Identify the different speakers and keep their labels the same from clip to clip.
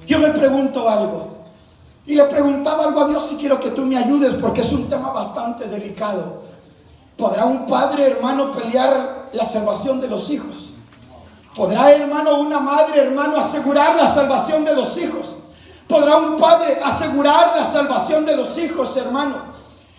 Speaker 1: Yo me pregunto algo. Y le preguntaba algo a Dios y quiero que tú me ayudes porque es un tema bastante delicado. ¿Podrá un padre, hermano, pelear la salvación de los hijos? ¿Podrá, hermano, una madre, hermano, asegurar la salvación de los hijos? ¿Podrá un padre asegurar la salvación de los hijos, hermano?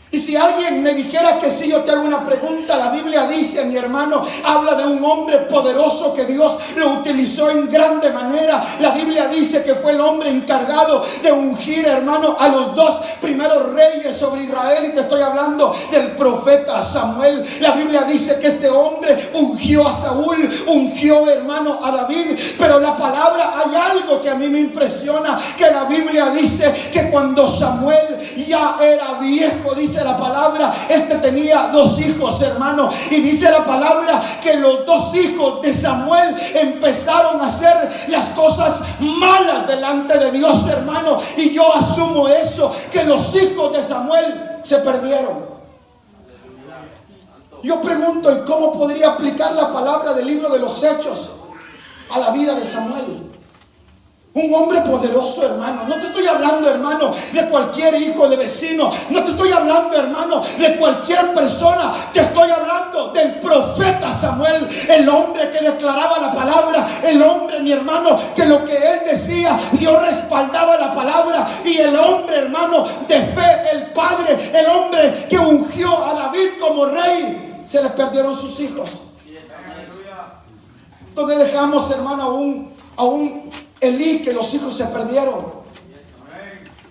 Speaker 1: Y si alguien me dijera que sí, yo te hago una pregunta. La Biblia dice, mi hermano, habla de un hombre poderoso que Dios lo utilizó en grande manera. La Biblia dice que fue el hombre encargado de ungir, hermano, a los 2 primeros reyes sobre Israel. Y te estoy hablando del profeta Samuel. La Biblia dice que este hombre ungió a Saúl, ungió, hermano, a David. Pero la palabra, hay algo que a mí me impresiona, que la Biblia dice que cuando Samuel ya era viejo, dice la palabra, tenía 2 hijos, hermano, y dice la palabra que los 2 hijos de Samuel empezaron a hacer las cosas malas delante de Dios, hermano, y yo asumo eso, que los hijos de Samuel se perdieron. Yo pregunto, ¿y cómo podría aplicar la palabra del libro de los Hechos a la vida de Samuel? Un hombre poderoso, hermano. No te estoy hablando, hermano, de cualquier hijo de vecino. No te estoy hablando, hermano, de cualquier persona. Te estoy hablando del profeta Samuel. El hombre que declaraba la palabra. El hombre, mi hermano, que lo que él decía, Dios respaldaba la palabra. Y el hombre, hermano, de fe, el padre, el hombre que ungió a David como rey. Se le perdieron sus hijos. Donde dejamos, hermano, a un Elí, que los hijos se perdieron.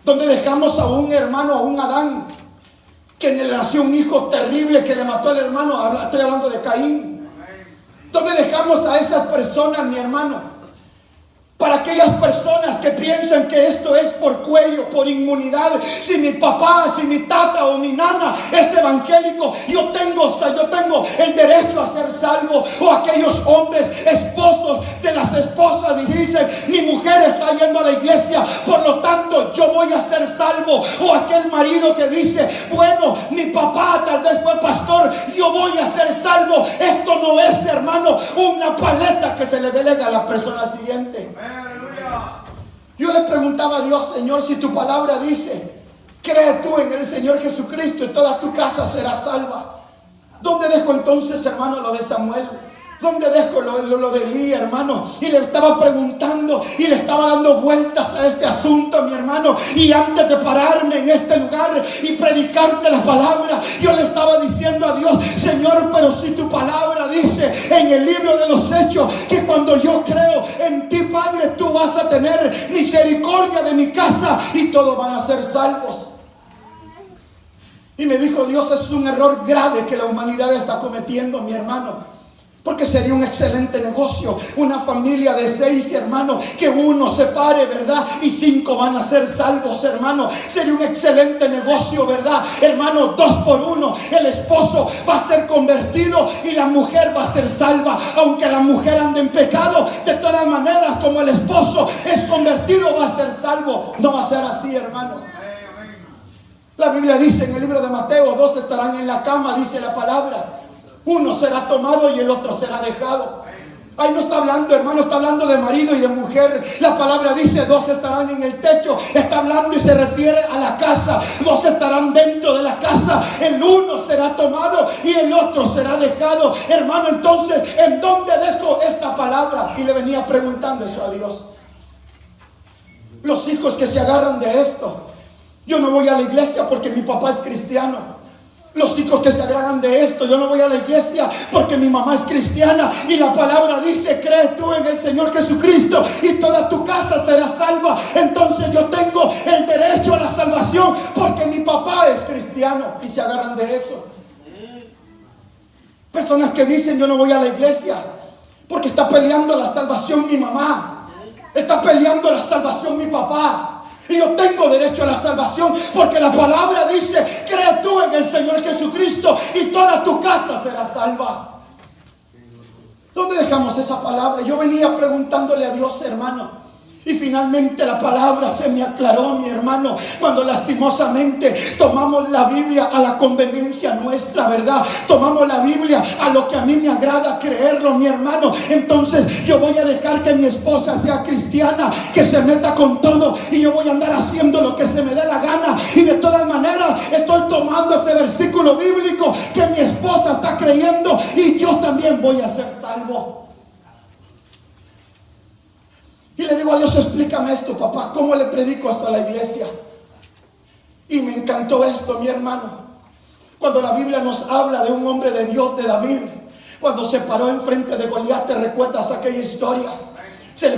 Speaker 1: Donde dejamos a un hermano, a un Adán, que le nació un hijo terrible que le mató al hermano. Estoy hablando de Caín. Donde dejamos a esas personas, mi hermano. Para aquellas personas que piensan que esto es por cuello, por inmunidad. Si mi papá, si mi tata o mi nana es evangélico, yo tengo el derecho a ser salvo. O aquellos hombres, esposos de las esposas, y dicen, mi mujer está yendo a la iglesia, por lo tanto yo voy a ser salvo. O aquel marido que dice, bueno, mi papá tal vez fue pastor, yo voy a ser salvo. Esto no es, hermano, una paleta que se le delega a la persona siguiente. Yo le preguntaba a Dios, Señor, si tu palabra dice, cree tú en el Señor Jesucristo y toda tu casa será salva. ¿Dónde dejo entonces, hermano, lo de Samuel? ¿Dónde dejo lo de Elí, hermano? Y le estaba preguntando y le estaba dando vueltas a este asunto, mi hermano. Y antes de pararme en este lugar y predicarte la palabra, yo le estaba diciendo a Dios, Señor, pero si tu palabra dice en el libro de los Hechos que cuando yo creo en ti, Padre, tú vas a tener misericordia de mi casa y todos van a ser salvos. Y me dijo, Dios, es un error grave que la humanidad está cometiendo, mi hermano. Porque sería un excelente negocio, una familia de 6 hermanos, que uno se pare, ¿verdad? Y 5 van a ser salvos, hermano. Sería un excelente negocio, ¿verdad? Hermano, 2 por 1. El esposo va a ser convertido y la mujer va a ser salva. Aunque la mujer ande en pecado, de todas maneras, como el esposo es convertido, va a ser salvo. No va a ser así, hermano. La Biblia dice en el libro de Mateo, 2 estarán en la cama, dice la palabra. Uno será tomado y el otro será dejado. Ahí no está hablando, hermano, está hablando de marido y de mujer. La palabra dice 2 estarán en el techo. Está hablando y se refiere a la casa. 2 estarán dentro de la casa. El uno será tomado y el otro será dejado. Hermano, entonces, ¿en dónde dejo esta palabra? Y le venía preguntando eso a Dios. Los hijos que se agarran de esto. Yo no voy a la iglesia porque mi papá es cristiano. Los hijos que se agradan de esto, yo no voy a la iglesia porque mi mamá es cristiana y la palabra dice, crees tú en el Señor Jesucristo y toda tu casa será salva. Entonces yo tengo el derecho a la salvación porque mi papá es cristiano y se agarran de eso. Personas que dicen, yo no voy a la iglesia porque está peleando la salvación mi mamá, está peleando la salvación mi papá. Y yo tengo derecho a la salvación porque la palabra dice, cree tú en el Señor Jesucristo y toda tu casa será salva. ¿Dónde dejamos esa palabra? Yo venía preguntándole a Dios, hermano. Y finalmente la palabra se me aclaró, mi hermano, cuando lastimosamente tomamos la Biblia a la conveniencia nuestra, ¿verdad? Tomamos la Biblia a lo que a mí me agrada creerlo, mi hermano. Entonces yo voy a dejar que mi esposa sea cristiana, que se meta con todo, y yo voy a andar haciendo lo que se me dé la gana. Y de todas maneras estoy tomando ese versículo bíblico que mi esposa está creyendo, y yo también voy a ser salvo. Y le digo a Dios, explícame esto, papá, ¿cómo le predico esto a la iglesia? Y me encantó esto, mi hermano, cuando la Biblia nos habla de un hombre de Dios, de David, cuando se paró enfrente de Goliat. ¿Te recuerdas aquella historia? Se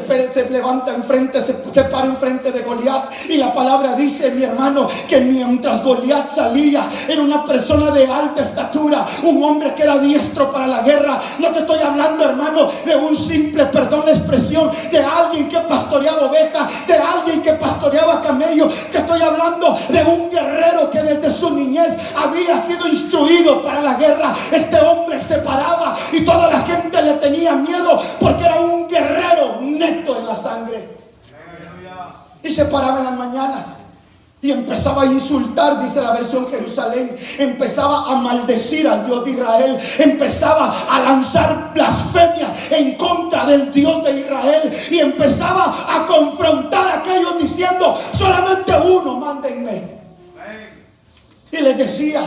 Speaker 1: levanta enfrente, se para enfrente de Goliat, y la palabra dice, mi hermano, que mientras Goliat salía, era una persona de alta estatura, un hombre que era diestro para la guerra. No te estoy hablando, hermano, de un simple, perdón la expresión, de alguien que pastoreaba ovejas, de alguien que pastoreaba camello. Te estoy hablando de un guerrero que desde su niñez había sido instruido para la guerra. Este hombre se paraba y toda la gente le tenía miedo, porque era un guerrero neto en la sangre. Y se paraba en las mañanas y empezaba a insultar, dice la versión Jerusalén, empezaba a maldecir al Dios de Israel, empezaba a lanzar blasfemia en contra del Dios de Israel, y empezaba a confrontar a aquellos diciendo, solamente uno, mándenme. Y les decía,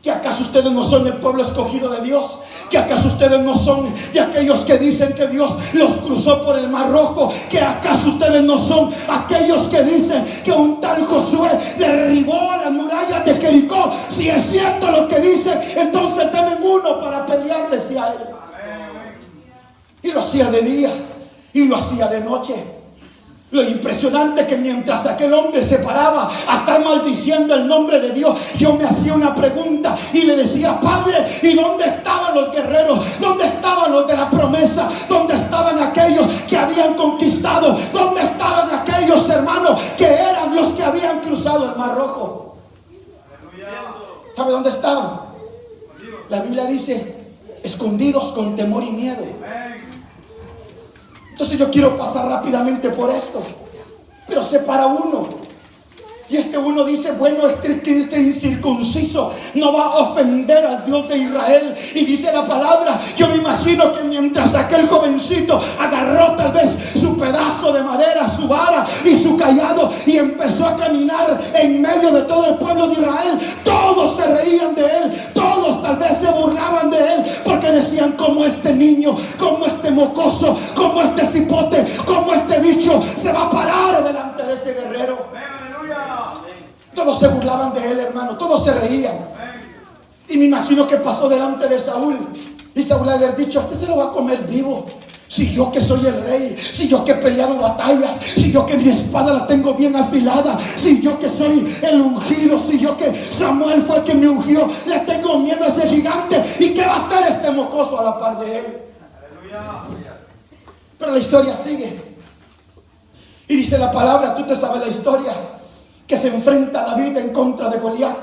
Speaker 1: ¿que acaso ustedes no son el pueblo escogido de Dios? ¿Que acaso ustedes no son de aquellos que dicen que Dios los cruzó por el Mar Rojo? ¿Que acaso ustedes no son aquellos que dicen que un tal Josué derribó las murallas de Jericó? Si es cierto lo que dicen, entonces denme uno para pelear, decía él. Y lo hacía de día y lo hacía de noche. Lo impresionante que mientras aquel hombre se paraba a estar maldiciendo el nombre de Dios, yo me hacía una pregunta y le decía, Padre, ¿y dónde estaban los guerreros? ¿Dónde estaban los de la promesa? ¿Dónde estaban aquellos que habían conquistado? ¿Dónde estaban aquellos, hermanos, que eran los que habían cruzado el Mar Rojo? ¿Sabe dónde estaban? La Biblia dice, escondidos con temor y miedo. Entonces yo quiero pasar rápidamente por esto, pero se para uno, y este uno dice, bueno, este incircunciso no va a ofender al Dios de Israel. Y dice la palabra, yo me imagino que mientras aquel jovencito agarró tal vez su pedazo de madera, su vara y su cayado, y empezó a caminar en medio de todo el pueblo de Israel, todos se reían de él, todos tal vez se burlaban de él, porque decían, como este niño, como este mocoso, como este cipote, como este bicho se va a parar delante de ese guerrero. Todos se burlaban de él, hermano, todos se reían. Y me imagino que pasó delante de Saúl, y Saúl le había dicho, este se lo va a comer vivo. Si yo que soy el rey, si yo que he peleado batallas, si yo que mi espada la tengo bien afilada, si yo que soy el ungido, si yo que Samuel fue el que me ungió, le tengo miedo a ese gigante. ¿Y qué va a hacer este mocoso a la par de él? Pero la historia sigue. Y dice la palabra, tú te sabes la historia, que se enfrenta a David en contra de Goliat.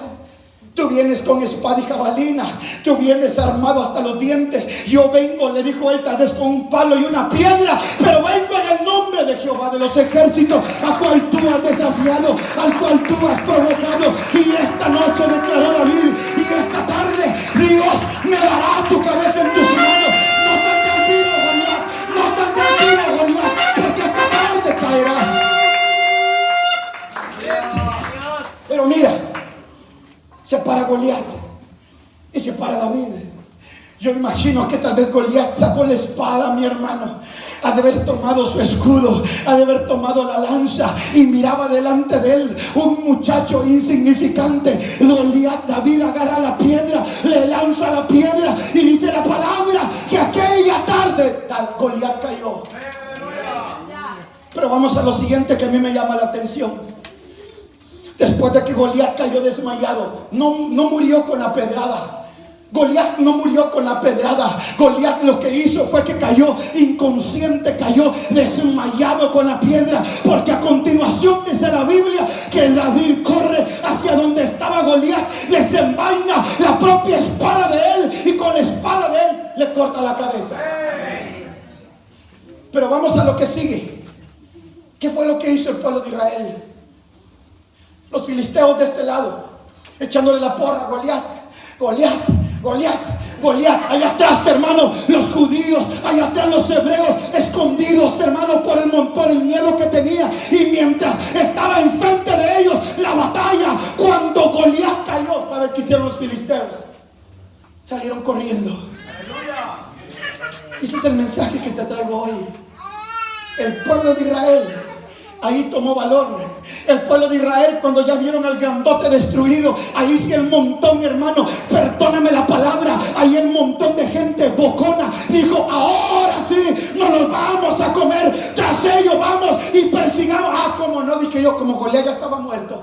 Speaker 1: Tú vienes con espada y jabalina, tú vienes armado hasta los dientes. Yo vengo, le dijo él, tal vez con un palo y una piedra, pero vengo en el nombre de Jehová de los ejércitos, a cual tú has desafiado, al cual tú has provocado. Y esta noche declaró David, y esta tarde Dios me dará tu cabeza en tus manos. No saldrás vivo, Goliat, no saldrás vivo, Goliat, porque esta tarde caerás. Pero mira, se para Goliat y se para David. Yo me imagino que tal vez Goliat sacó la espada, mi hermano. Ha de haber tomado su escudo, ha de haber tomado la lanza, y miraba delante de él un muchacho insignificante. Goliat, David agarra la piedra, le lanza la piedra, y dice la palabra que aquella tarde Goliat cayó. Pero vamos a lo siguiente que a mí me llama la atención. Después de que Goliat cayó desmayado, no murió con la pedrada. Goliat no murió con la pedrada. Goliat lo que hizo fue que cayó inconsciente, cayó desmayado con la piedra, porque a continuación dice la Biblia que David corre hacia donde estaba Goliat, desenvaina la propia espada de él, y con la espada de él le corta la cabeza. Pero vamos a lo que sigue. ¿Qué fue lo que hizo el pueblo de Israel? Los filisteos de este lado, echándole la porra a Goliat. Goliat, Goliat, Goliat. Allá atrás, hermano, los judíos, allá atrás los hebreos, escondidos, hermano, por el miedo que tenía. Y mientras estaba enfrente de ellos la batalla, cuando Goliat cayó, ¿sabes qué hicieron los filisteos? Salieron corriendo. Ese es el mensaje que te traigo hoy. El pueblo de Israel ahí tomó valor. El pueblo de Israel, cuando ya vieron al grandote destruido, ahí sí el montón, hermano, perdóname la palabra, ahí el montón de gente bocona dijo: ahora sí nos los vamos a comer, tras ellos vamos y persigamos. Como no, dije yo, como Goliat ya estaba muerto.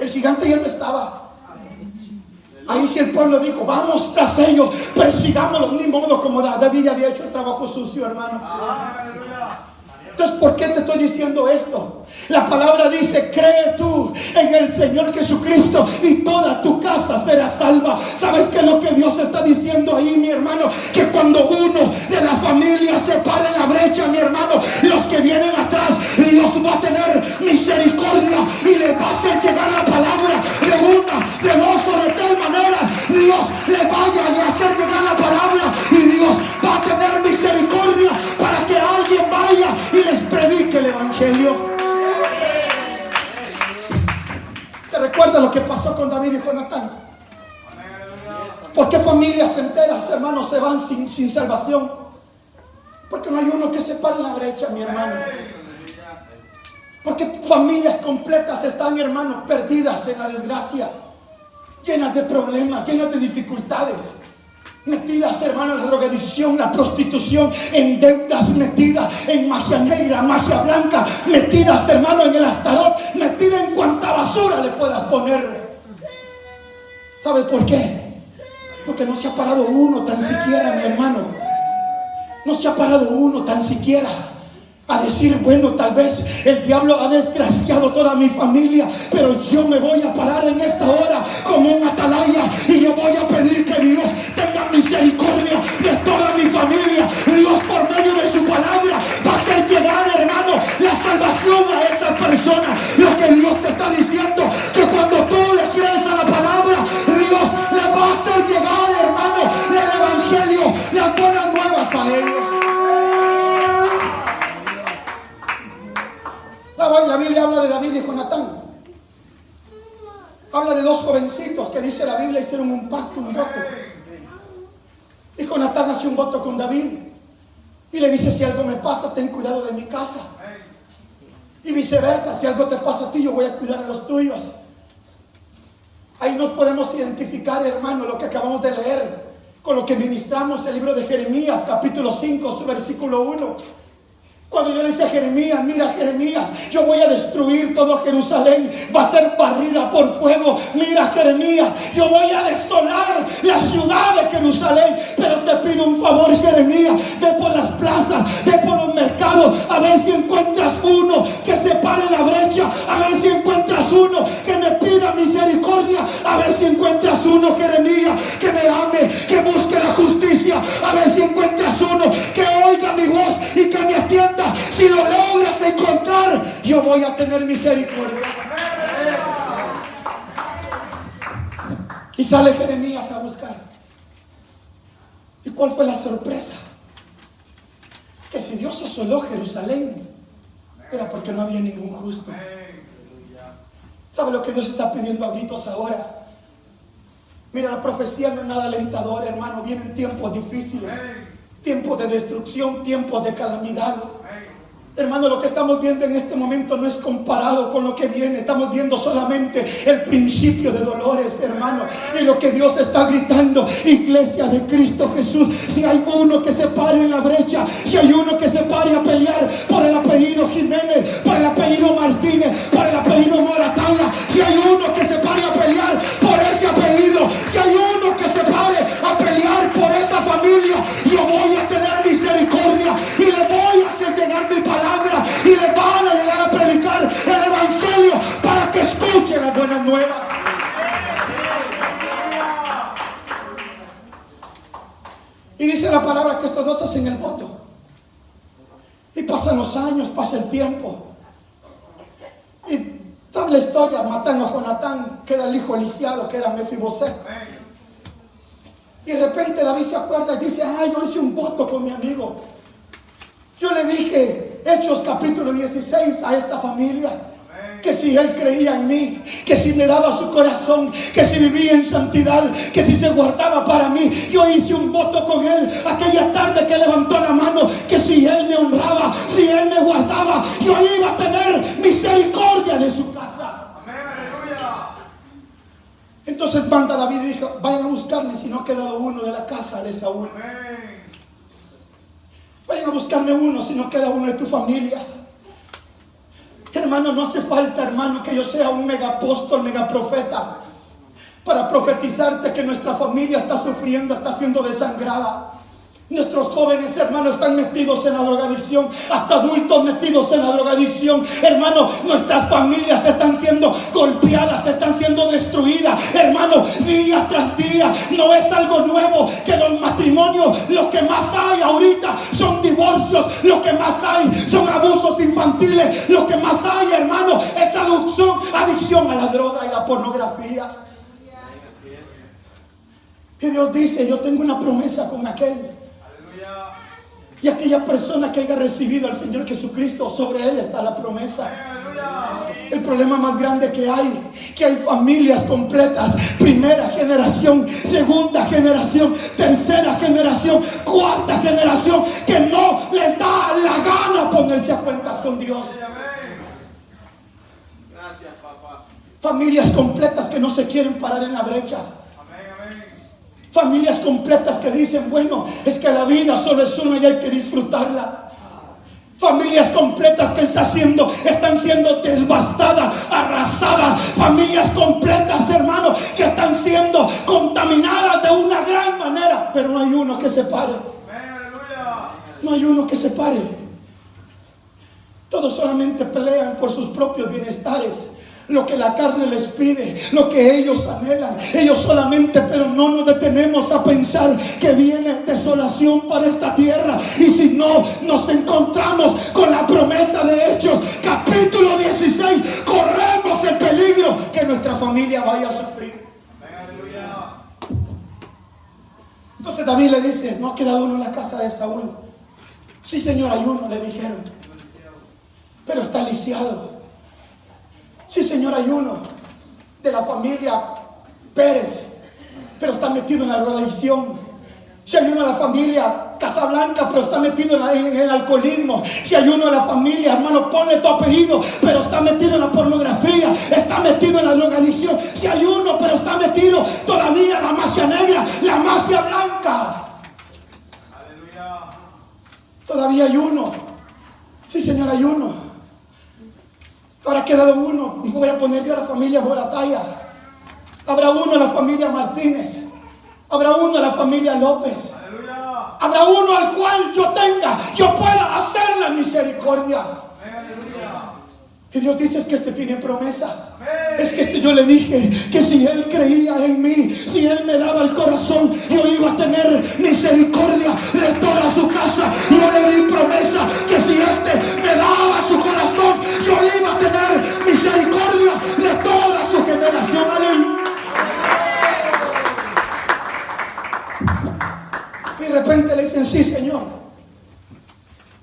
Speaker 1: El gigante ya no estaba. Ahí sí el pueblo dijo: vamos tras ellos, persigámoslos. Ni modo, como David había hecho el trabajo sucio, hermano. Entonces, ¿por qué te estoy diciendo esto? La palabra dice: cree tú en el Señor Jesucristo y toda tu casa será salva. ¿Sabes qué es lo que Dios está diciendo ahí, mi hermano? Que cuando uno de la familia se pare en la brecha, mi hermano, los que vienen atrás, Dios va a tener misericordia y le va a hacer llegar la palabra de una, de dos o de tres maneras. Dios le vaya a hacer llegar la palabra y Dios va a tener misericordia para que alguien vaya y les predique el evangelio. ¿Te recuerdas lo que pasó con David y Jonatán? ¿Por qué familias enteras, hermanos, se van sin salvación? Porque no hay uno que se pare en la brecha, mi hermano. Porque familias completas están, hermanos, perdidas en la desgracia, llenas de problemas, llenas de dificultades, metidas, hermanos, en la drogadicción, la prostitución, en deudas, metidas en magia negra, magia blanca, metidas, hermanos, en el astarot, metidas en cuanta basura le puedas poner. ¿Sabes por qué? Porque no se ha parado uno tan siquiera, mi hermano. No se ha parado uno tan siquiera a decir: bueno, tal vez el diablo ha desgraciado toda mi familia, pero yo me voy a parar en esta hora como un atalaya y yo voy a pedir que Dios tenga misericordia de toda mi familia. Dios, por medio de su palabra, va a hacer llegar, hermano, la salvación a esa persona. Lo que Dios te está diciendo, que cuando tú le crees a la palabra, Dios le va a hacer llegar, hermano, el evangelio, las buenas nuevas a ellos. La Biblia habla de David y Jonatán. Habla de dos jovencitos que, dice la Biblia, hicieron un pacto, un voto. Y Jonatán hace un voto con David y le dice: si algo me pasa, ten cuidado de mi casa. Y viceversa, si algo te pasa a ti, yo voy a cuidar a los tuyos. Ahí nos podemos identificar, hermano, lo que acabamos de leer con lo que ministramos el libro de Jeremías, capítulo 5, su versículo 1. Cuando yo le dije a Jeremías: mira, Jeremías, yo voy a destruir todo Jerusalén, va a ser barrida por fuego. Mira, Jeremías, yo voy a desolar la ciudad de Jerusalén. Pero te pido un favor, Jeremías, ve por las plazas, ve por los mercados, a ver si encuentras uno que se pare en la brecha, a ver si encuentras uno que me pida misericordia, a ver si encuentras uno, Jeremías, que me ame, que busque la justicia, a ver si encuentras uno que oiga mi voz y que me atienda. Si lo logras encontrar, yo voy a tener misericordia. Y sale Jeremías a buscar. ¿Y cuál fue la sorpresa? Que si Dios asoló Jerusalén, era porque no había ningún justo. ¿Sabe lo que Dios está pidiendo a gritos ahora? Mira, la profecía no es nada alentadora, hermano. Vienen tiempos difíciles, tiempos de destrucción, tiempos de calamidad. Hermano, lo que estamos viendo en este momento no es comparado con lo que viene. Estamos viendo solamente el principio de dolores, hermano. Y lo que Dios está gritando: iglesia de Cristo Jesús, si hay uno que se pare en la brecha, si hay uno que se pare a pelear por el apellido Jiménez, por el apellido Martínez, por el apellido Moratalla, si hay uno que se pare a pelear por ese apellido, si hay uno que se pare a pelear por esa familia, yo voy a tener misericordia y le voy a hacer llegar mi palabra. Y le van a llegar a predicar el evangelio para que escuchen las buenas nuevas. Y dice la palabra que estos dos hacen el voto. Y años pasa el tiempo. Y toda la historia, matan a Jonatán, que era el hijo lisiado, que era Mefiboset. Y de repente David se acuerda y dice: yo hice un voto con mi amigo. Yo le dije, Hechos capítulo 16, a esta familia, que si él creía en mí, que si me daba su corazón, que si vivía en santidad, que si se guardaba para mí. Yo hice un voto con él aquella tarde que levantó la mano, que si él me honraba, si él me guardaba, yo iba a tener misericordia de su casa.
Speaker 2: Amén, aleluya.
Speaker 1: Entonces manda David y dijo: vayan a buscarme si no ha quedado uno de la casa de Saúl.
Speaker 2: Amén.
Speaker 1: Vayan a buscarme uno si no queda uno de tu familia. Hermano, no hace falta, hermano, que yo sea un megapóstol, megaprofeta para profetizarte que nuestra familia está sufriendo, está siendo desangrada. Nuestros jóvenes, hermanos, están metidos en la drogadicción, hasta adultos metidos en la drogadicción. Hermano, nuestras familias están siendo golpeadas, están siendo destruidas. Hermano, día tras día, no es algo nuevo que los matrimonios, lo que más hay ahorita son divorcios, lo que más hay son abusos infantiles, lo que más hay, hermano, es adicción a la droga y la pornografía. Y Dios dice: yo tengo una promesa con aquel. Y aquella persona que haya recibido al Señor Jesucristo, sobre él está la promesa. El problema más grande que hay familias completas, primera generación, segunda generación, tercera generación, cuarta generación, que no les da la gana ponerse a cuentas con Dios.
Speaker 2: Gracias, papá.
Speaker 1: Familias completas que no se quieren parar en la brecha. Familias completas que dicen: bueno, es que la vida solo es una y hay que disfrutarla. Familias completas que están siendo devastadas, arrasadas. Familias completas, hermanos, que están siendo contaminadas de una gran manera. Pero no hay uno que se pare. No hay uno que se pare. Todos solamente pelean por sus propios bienestares. Lo que la carne les pide, lo que ellos anhelan, ellos solamente, pero no nos detenemos a pensar que viene desolación para esta tierra. Y si no nos encontramos con la promesa de Hechos capítulo 16, corremos el peligro que nuestra familia vaya a sufrir. Entonces David le dice: no ha quedado uno en la casa de Saúl. Sí, Señor, hay uno, le dijeron, pero está lisiado. Sí, Señor, hay uno de la familia Pérez, pero está metido en la drogadicción. Si hay uno de la familia Casablanca, pero está metido en el alcoholismo. Si hay uno de la familia, hermano, ponle tu apellido, pero está metido en la pornografía, está metido en la drogadicción. Si hay uno, pero está metido todavía en la magia negra, la magia blanca.
Speaker 2: Aleluya.
Speaker 1: Todavía hay uno. Sí, Señor, hay uno. Ahora ha quedado uno, y voy a poner yo a la familia Morataya. Habrá uno de la familia Martínez. Habrá uno de la familia López.
Speaker 2: Aleluya.
Speaker 1: Habrá uno al cual yo pueda hacer la misericordia.
Speaker 2: Aleluya.
Speaker 1: Y Dios dice: es que este tiene promesa. Es que yo le dije que si él creía en mí, si él me daba el corazón, yo iba a tener misericordia de toda su casa. Yo le di promesa que si me daba su corazón, yo iba a tener misericordia de toda su generación. Aleluya. Y de repente le dicen: sí, Señor,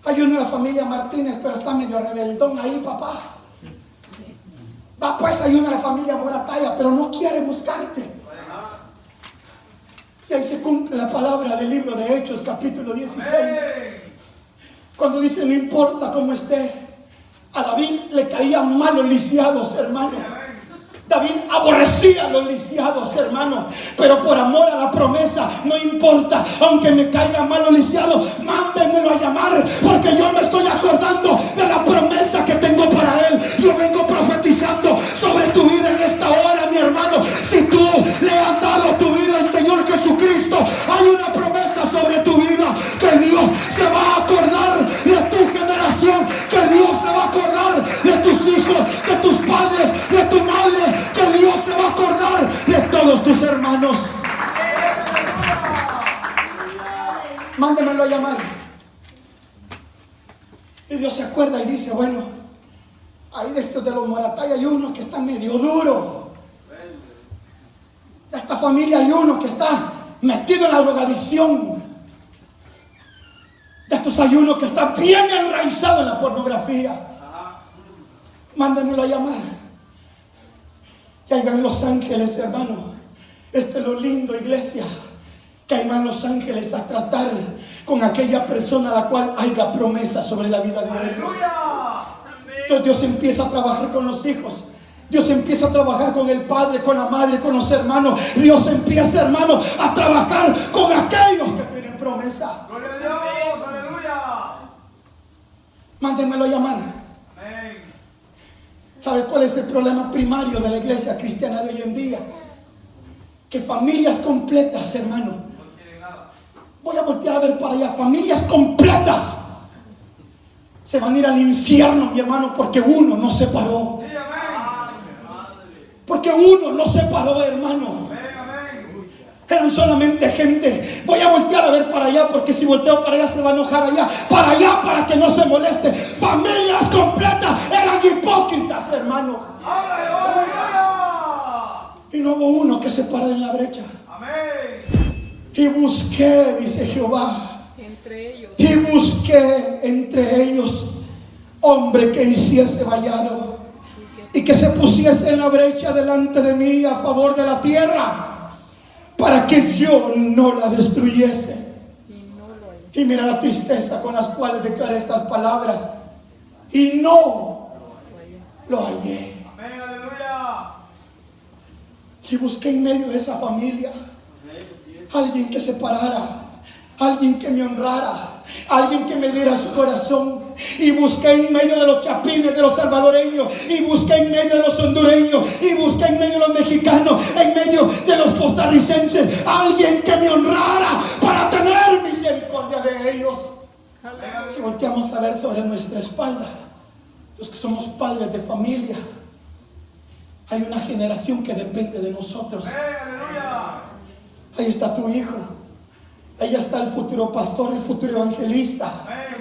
Speaker 1: hay uno de la familia Martínez, pero está medio rebeldón ahí, papá. Va, pues hay uno de la familia Morataya, pero no quiere buscarte. Y ahí se cumple la palabra del libro de Hechos capítulo 16, cuando dice: no importa cómo esté. A David le caían mal los lisiados, hermano. David aborrecía a los lisiados, hermano, pero por amor a la promesa, no importa, aunque me caigan mal los lisiados, mándenmelo a llamar, porque yo me estoy acordando de la promesa que tengo para él. Yo vengo profetizando sobre tu vida en esta hora, mi hermano. Si tú le has dado tu vida al Señor Jesucristo, hay una promesa sobre tu vida, que Dios se va a acordar de tu generación, que Dios se va a acordar de tus hijos, de tus padres, de tu madre, que Dios se va a acordar de todos tus hermanos. Mándemelo a llamar. Y Dios se acuerda y dice, bueno, ahí de estos de los Moratay hay uno que está medio duro. De esta familia hay uno que está metido en la drogadicción. De estos hay uno que está bien enraizado en la pornografía. Mándenmelo a llamar. Y ahí van los ángeles, hermano. Esto es lo lindo, iglesia. Que ahí van los ángeles a tratar con aquella persona a la cual haya promesa sobre la vida de ellos. Entonces Dios empieza a trabajar con los hijos. Dios empieza a trabajar con el padre, con la madre, con los hermanos. Dios empieza, hermano, a trabajar con aquellos que tienen promesa.
Speaker 2: Gloria a Dios, aleluya.
Speaker 1: Mándenmelo a llamar.
Speaker 2: Amén.
Speaker 1: ¿Sabe cuál es el problema primario de la iglesia cristiana de hoy en día? Que familias completas, hermano.
Speaker 2: No quieren nada.
Speaker 1: Voy a voltear a ver para allá. Familias completas se van a ir al infierno, mi hermano, porque uno no se paró.
Speaker 2: Sí, amén.
Speaker 1: Porque uno no se paró, hermano.
Speaker 2: Amén, amén.
Speaker 1: Eran solamente gente. Voy a voltear a ver para allá, porque si volteo para allá se va a enojar allá. Para que no se moleste. Familias completas eran hipócritas, hermano.
Speaker 2: Aleluya.
Speaker 1: Y no hubo uno que se parara en la brecha.
Speaker 2: Amén.
Speaker 1: Y busqué, dice Jehová.
Speaker 3: Entre ellos.
Speaker 1: Y busqué entre ellos hombre que hiciese vallado y que se pusiese en la brecha delante de mí a favor de la tierra, para que yo no la destruyese.
Speaker 3: Y no lo hay.
Speaker 1: Y mira la tristeza con las cuales declaré estas palabras. Y no lo hallé.
Speaker 2: Amén, aleluya.
Speaker 1: Y busqué en medio de esa familia alguien que se parara, alguien que me honrara, alguien que me diera su corazón. Y busqué en medio de los chapines, de los salvadoreños, y busqué en medio de los hondureños, y busqué en medio de los mexicanos, en medio de los costarricenses, alguien que me honrara para tener misericordia de ellos. Si volteamos a ver sobre nuestra espalda, los que somos padres de familia, hay una generación que depende de nosotros.
Speaker 2: Amén, aleluya.
Speaker 1: Ahí está tu hijo. Ahí está el futuro pastor, el futuro evangelista.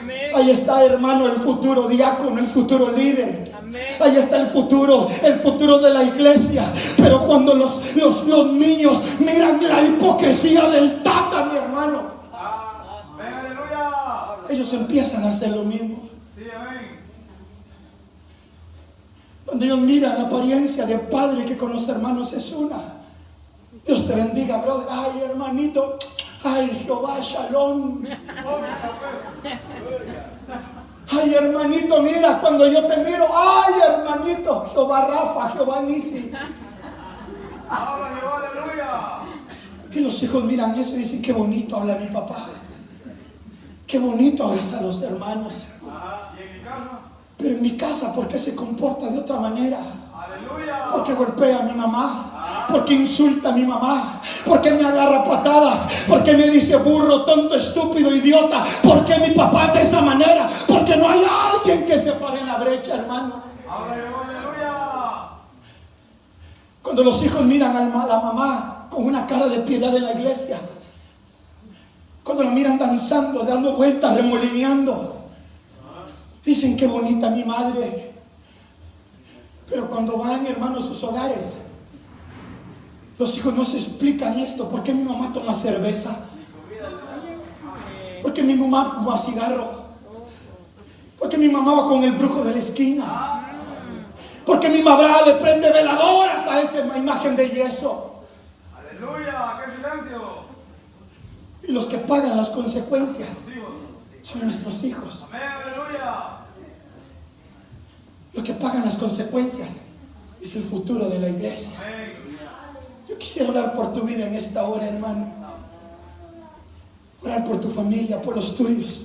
Speaker 2: Amén.
Speaker 1: Ahí está, hermano, el futuro diácono, el futuro líder.
Speaker 3: Amén.
Speaker 1: Ahí está el futuro de la iglesia. Pero cuando los niños miran la hipocresía del tata, mi hermano,
Speaker 2: Amén, aleluya.
Speaker 1: ellos empiezan a hacer lo mismo.
Speaker 2: Sí, amén.
Speaker 1: Cuando ellos miran la apariencia de padre que con los hermanos es una. Dios te bendiga, brother. Ay, hermanito. Ay, Jehová, shalom. Ay, hermanito, mira, cuando yo te miro. Ay, hermanito, Jehová Rafa, Jehová Nisi.
Speaker 2: Habla Jehová, aleluya.
Speaker 1: Y los hijos miran eso y dicen, qué bonito habla mi papá. Qué bonito abraza a los hermanos.
Speaker 2: Ajá. ¿Y en mi casa?
Speaker 1: Pero en mi casa, ¿por qué se comporta de otra manera?
Speaker 2: Aleluya.
Speaker 1: Porque golpea a mi mamá, porque insulta a mi mamá, porque me agarra patadas, porque me dice burro, tonto, estúpido, idiota, porque mi papá es de esa manera, porque no hay alguien que se pare en la brecha, hermano.
Speaker 2: Habla Jehová, aleluya.
Speaker 1: Cuando los hijos miran a la mamá con una cara de piedad en la iglesia, cuando la miran danzando, dando vueltas, remolineando, dicen qué bonita mi madre. Pero cuando van, hermanos, a sus hogares, los hijos no se explican esto. ¿Por qué mi mamá toma cerveza? ¿Por qué mi mamá fuma cigarro? ¿Por qué mi mamá va con el brujo de la esquina? ¿Por qué mi mamá le prende veladoras a esa imagen de yeso?
Speaker 2: Aleluya. ¡Qué silencio!
Speaker 1: Y los que pagan las consecuencias
Speaker 2: Hijos.
Speaker 1: son nuestros hijos.
Speaker 2: Amén, aleluya.
Speaker 1: Los que pagan las consecuencias es el futuro de la iglesia.
Speaker 2: Amén.
Speaker 1: Yo quisiera orar por tu vida en esta hora, hermano. Orar por tu familia, por los tuyos.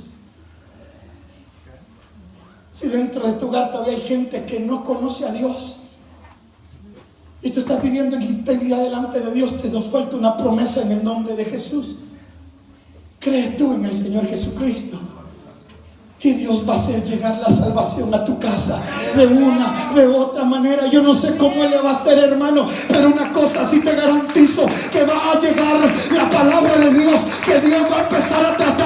Speaker 1: Si dentro de tu hogar todavía hay gente que no conoce a Dios y tú estás viviendo en integridad delante de Dios, te nos falta una promesa en el nombre de Jesús. Cree tú en el Señor Jesucristo y Dios va a hacer llegar la salvación a tu casa de una, de otra manera. Yo no sé cómo Él le va a hacer, hermano, pero una cosa sí te garantizo, que va a llegar la palabra de Dios, que Dios va a empezar a tratar